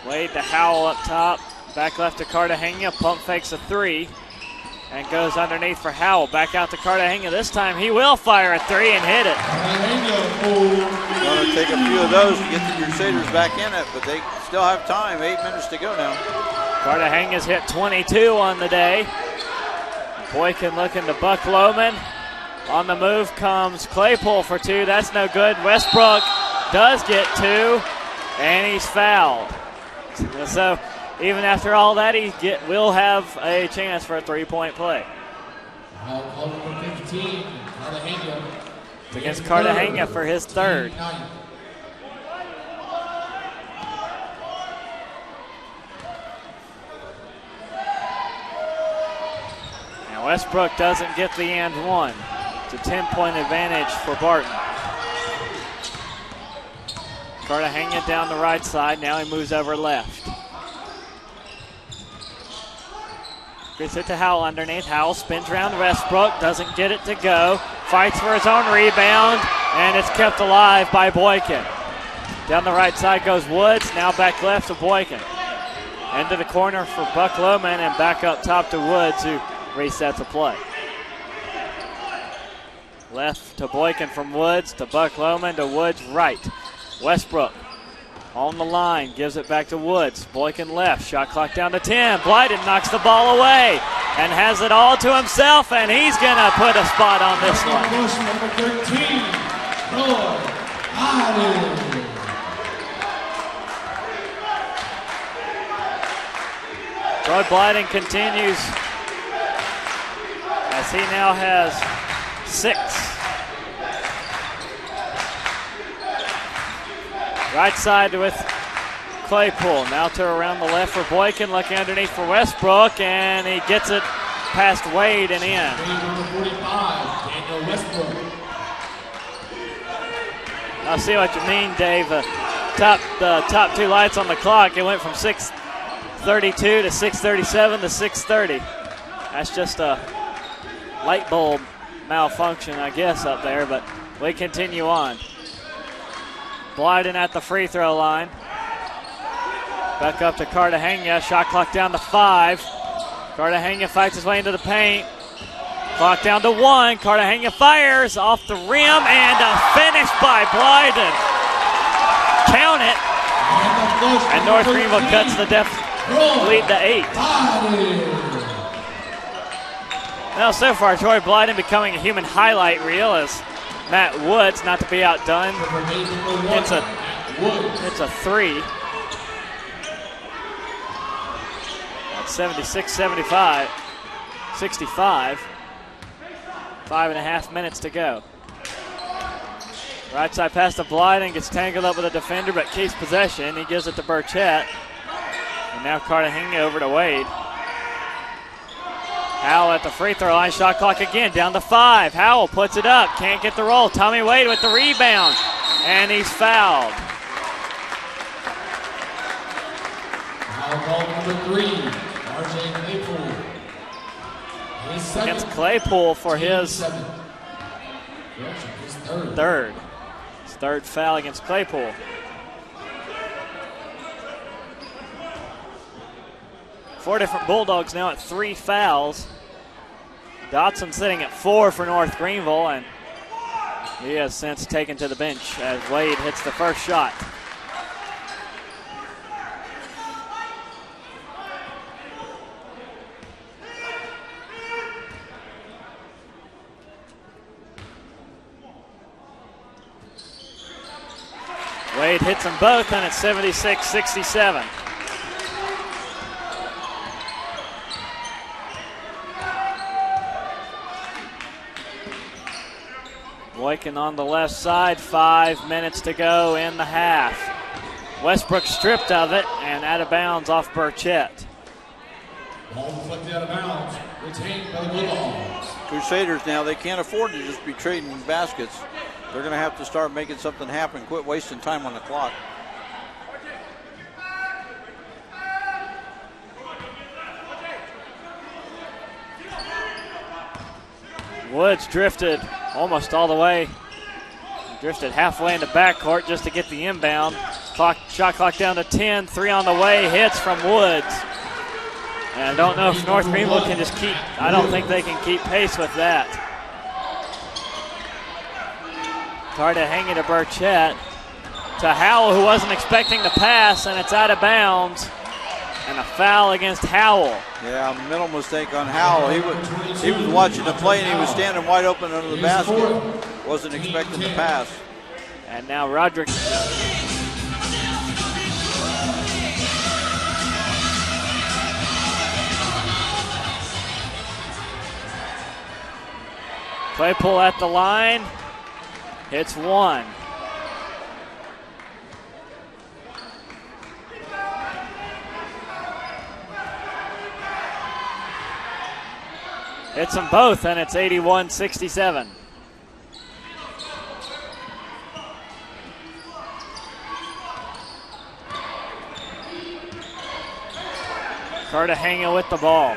C: Wade to Howell up top. Back left to Cartagena. Pump fakes a three. And goes underneath for Howell. Back out to Cartagena. This time he will fire a three and hit it.
A: Going to take a few of those to get the Crusaders back in it, but they still have time. 8 minutes to go now.
C: Cartagena's hit 22 on the day. Boykin looking to Buck Lohman. On the move comes Claypool for two. That's no good. Westbrook does get two, and he's fouled. So even after all that, he will have a chance for a three-point play. It's against Cartagena for his third. Now Westbrook doesn't get the and one. It's a 10-point advantage for Barton. Cartagena down the right side. Now he moves over left. Gets it to Howell underneath. Howell spins around Westbrook. Doesn't get it to go. Fights for his own rebound. And it's kept alive by Boykin. Down the right side goes Woods. Now back left to Boykin. Into the corner for Buck Lohman. And back up top to Woods, who resets the play. Left to Boykin from Woods to Buck Lohman to Woods right. Westbrook on the line, gives it back to Woods. Boykin left, shot clock down to 10. Blyden knocks the ball away and has it all to himself, and he's going to put a spot on this one.
B: Number 13,
C: Troy Blyden continues as he now has 6. Right side with Claypool. Now to around the left for Boykin, looking underneath for Westbrook, and he gets it past Wade and in.
B: Number 45, Daniel Westbrook.
C: I see what you mean, Dave. The top two lights on the clock, it went from 6:32 to 6:37 to 6:30. That's just a light bulb malfunction, I guess, up there, but we continue on. Blyden at the free throw line. Back up to Cartagena. Shot clock down to 5. Cartagena fights his way into the paint. Clock down to 1. Cartagena fires off the rim and a finish by Blyden. Count it. And North Greenville cuts the lead to 8. Now so far, Troy Blyden becoming a human highlight reel as Matt Woods, not to be outdone, it's a 3. At 76-75, 65. 5.5 minutes to go. Right side pass to Blyden, gets tangled up with a defender, but keeps possession. He gives it to Burchett. And now Cartagena over to Wade. Howell at the free throw line, shot clock again, down to 5. Howell puts it up, can't get the roll. Tommy Wade with the rebound, and he's fouled.
B: Foul ball number 3, RJ Claypool. His second.
C: Against Claypool for his third. His third foul against Claypool. Four different Bulldogs now at 3 fouls. Dotson sitting at 4 for North Greenville, and he has since taken to the bench as Wade hits the first shot. Wade hits them both, and it's 76-67. Boykin on the left side, 5 minutes to go in the half. Westbrook stripped of it and out of bounds off Burchett.
B: Ball deflected out of bounds, retained by the Bulldogs.
A: Crusaders now, they can't afford to just be trading baskets. They're going to have to start making something happen, quit wasting time on the clock.
C: Woods drifted almost all the way. Drifted halfway into backcourt just to get the inbound. Shot clock down to 10. 3 on the way. Hits from Woods. And I don't know if North Greenville can just keep, I don't think they can keep pace with that. Cartagena to Burchett. To Howell, who wasn't expecting the pass, and it's out of bounds. And a foul against Howell.
A: Yeah, a mental mistake on Howell. He was watching the play and he was standing wide open under the basket. Wasn't expecting the pass.
C: And now Roderick. Claypool at the line. Hits 1. Hits them both, and it's 81-67. Cartagena with the ball.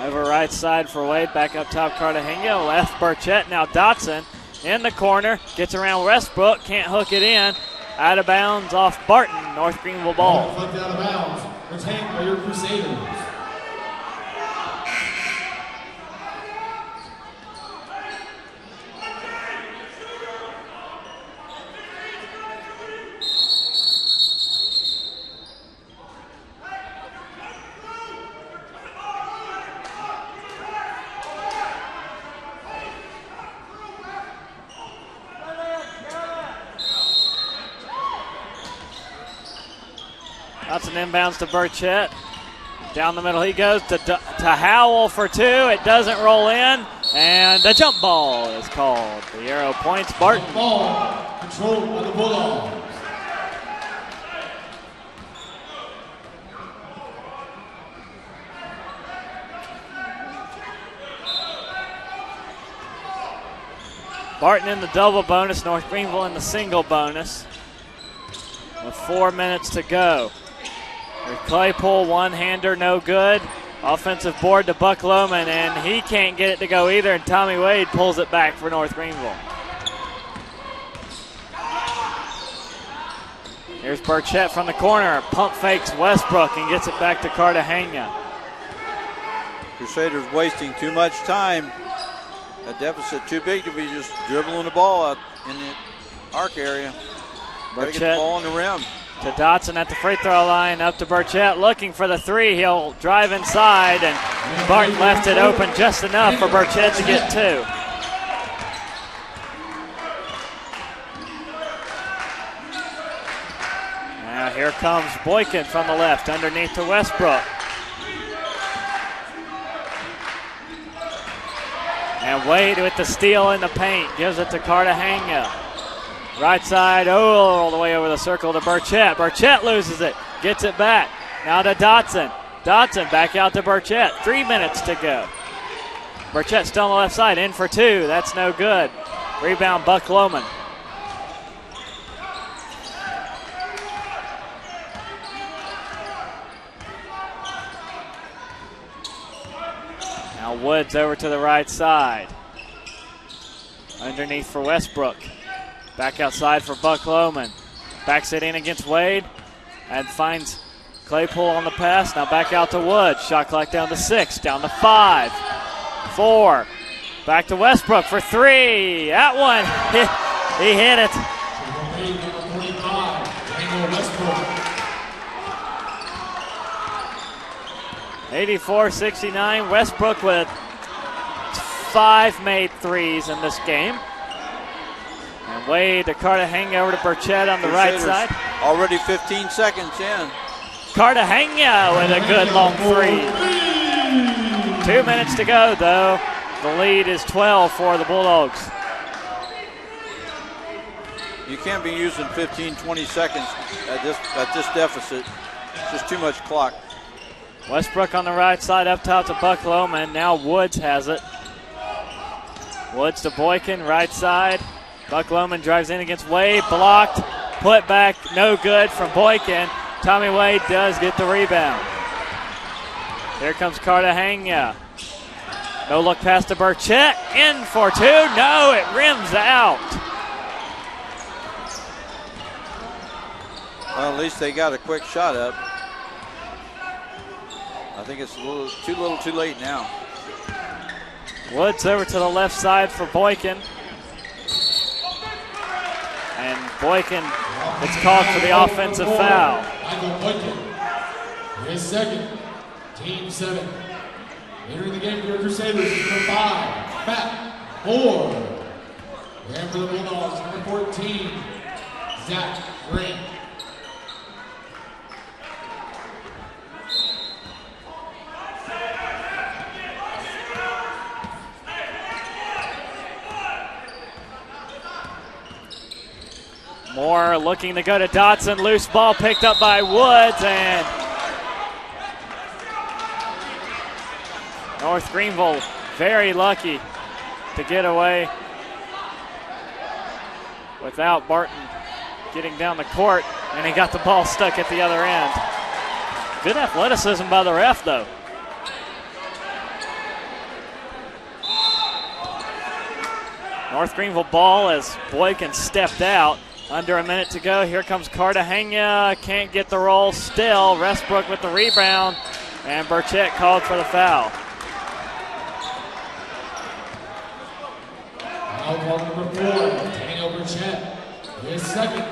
C: Over right side for Wade, back up top Cartagena, left Burchett, now Dotson in the corner, gets around Westbrook, can't hook it in, out of bounds off Barton, North Greenville ball.
B: Flipped out of bounds, retained by your Crusaders.
C: Dotson inbounds to Burchett. Down the middle he goes to Howell for 2. It doesn't roll in, and the jump ball is called. The arrow points Barton.
B: Ball controlled by the Bulldogs.
C: Barton in the double bonus, North Greenville in the single bonus. With 4 minutes to go. Claypool, one-hander, no good. Offensive board to Buck Lohman, and he can't get it to go either, and Tommy Wade pulls it back for North Greenville. Here's Burchett from the corner. Pump fakes Westbrook and gets it back to Cartagena.
A: Crusaders wasting too much time. A deficit too big to be just dribbling the ball out in the arc area. Gotta get the ball on the rim.
C: To Dotson at the free throw line, up to Burchett looking for the 3. He'll drive inside, and Barton left it open just enough for Burchett to get 2. Now here comes Boykin from the left, underneath to Westbrook. And Wade with the steal in the paint. Gives it to Cartagena. Right side, all the way over the circle to Burchett. Burchett loses it. Gets it back. Now to Dotson. Dotson back out to Burchett. 3 minutes to go. Burchett still on the left side. In for two. That's no good. Rebound, Buck Loman. Now Woods over to the right side. Underneath for Westbrook. Back outside for Buck Loman. Backs it in against Wade and finds Claypool on the pass. Now back out to Woods. Shot clock down to 6, down to 5, 4. Back to Westbrook for 3. That one, he hit it. 84-69. Westbrook with 5 made threes in this game. And Wade to Cartagena over to Burchett on the right side.
A: Already 15 seconds in.
C: Cartagena with a good long 3. 2 minutes to go, though. The lead is 12 for the Bulldogs.
A: You can't be using 15, 20 seconds at this deficit. It's just too much clock.
C: Westbrook on the right side up top to Buck Loman. Now Woods has it. Woods to Boykin, right side. Buck Loman drives in against Wade. Blocked. Put back. No good from Boykin. Tommy Wade does get the rebound. Here comes Cartagena. No look pass to Burchett. In for 2. No, it rims out.
A: Well, at least they got a quick shot up. I think it's a little too late now.
C: Woods over to the left side for Boykin. And Boykin, it's called for the offensive foul.
B: Michael Boykin, his second, team 7. Entering the game for the Crusaders is number 5, Matt Moore. And for the Bulldogs, number 14, Zach Grant.
C: Moore looking to go to Dotson. Loose ball picked up by Woods, and North Greenville very lucky to get away without Barton getting down the court, and he got the ball stuck at the other end. Good athleticism by the ref, though. North Greenville ball as Boykin stepped out. Under a minute to go. Here comes Cartagena. Can't get the roll still. Westbrook with the rebound. And Burchett called for the foul.
B: Foul call number 4, Daniel Burchett. His second.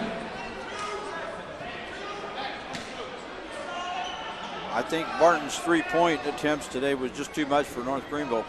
A: I think Barton's 3-point attempts today was just too much for North Greenville.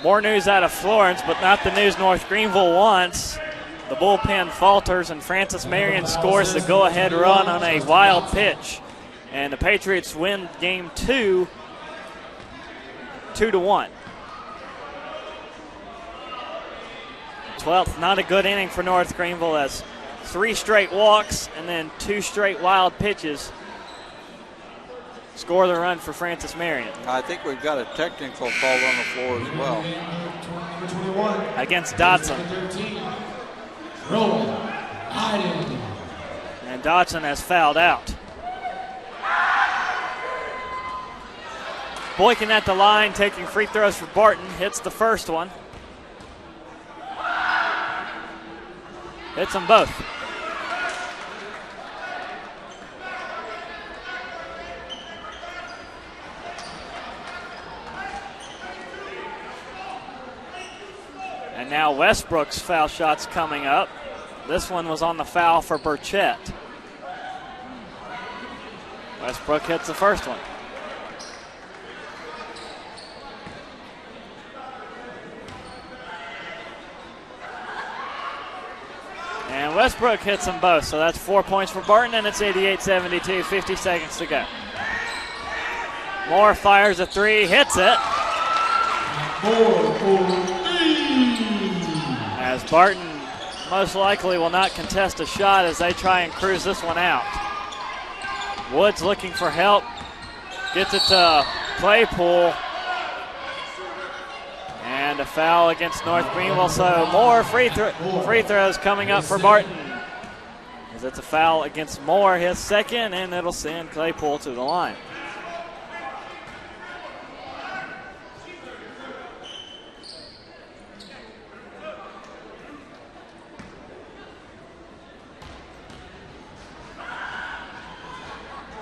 C: More news out of Florence, but not the news North Greenville wants. The bullpen falters, and Francis Marion scores the go-ahead run on a wild pitch. And the Patriots win game 2, 2-1. 12th, not a good inning for North Greenville, as 3 straight walks and then 2 straight wild pitches score the run for Francis Marion.
A: I think we've got a technical call on the floor as well.
C: Against Dotson. And Dotson has fouled out. Boykin at the line, taking free throws for Barton. Hits the first one. Hits them both. And now Westbrook's foul shots coming up. This one was on the foul for Burchett. Westbrook hits the first one. And Westbrook hits them both, so that's 4 points for Barton, and it's 88-72, 50 seconds to go. Moore fires a three, hits it. As Barton most likely will not contest a shot as they try and cruise this one out. Woods looking for help, gets it to Claypool. And a foul against North Greenville, so more free throws coming up for Barton. As it's a foul against Moore, his second, and it'll send Claypool to the line.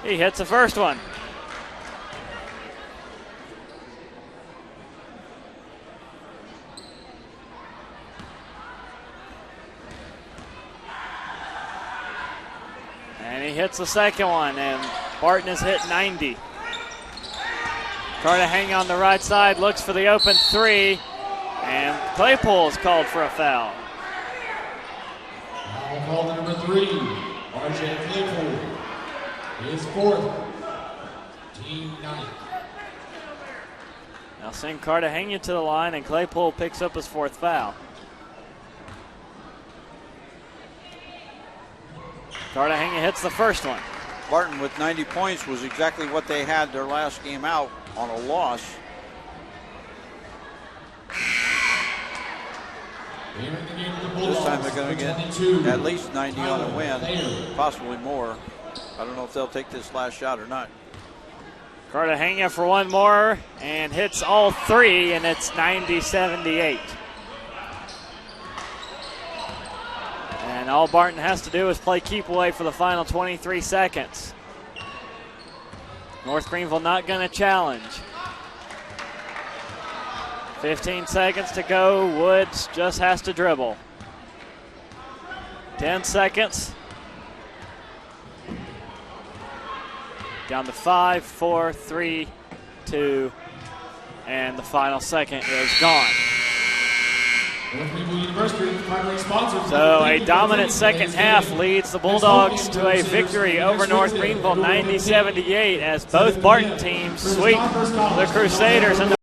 C: He hits the first one. And he hits the second one, and Barton has hit 90. Cartagena on the right side looks for the open three, and Claypool is called for a foul.
B: Foul called to number 3, R.J. Claypool. His fourth, team 9.
C: Now send Cartagena to the line, and Claypool picks up his fourth foul. Cartagena hits the first one.
A: Barton with 90 points was exactly what they had their last game out on a loss. This time they're going to get at least 90 on a win, possibly more. I don't know if they'll take this last shot or not.
C: Cartagena for one more and hits all three, and it's 90-78. And all Barton has to do is play keep away for the final 23 seconds. North Greenville not going to challenge. 15 seconds to go. Woods just has to dribble. 10 seconds. Down to 5, 4, 3, 2, and the final second is gone. So a dominant second half leads the Bulldogs to a victory over North Greenville 90-78 as both Barton teams sweep the Crusaders in the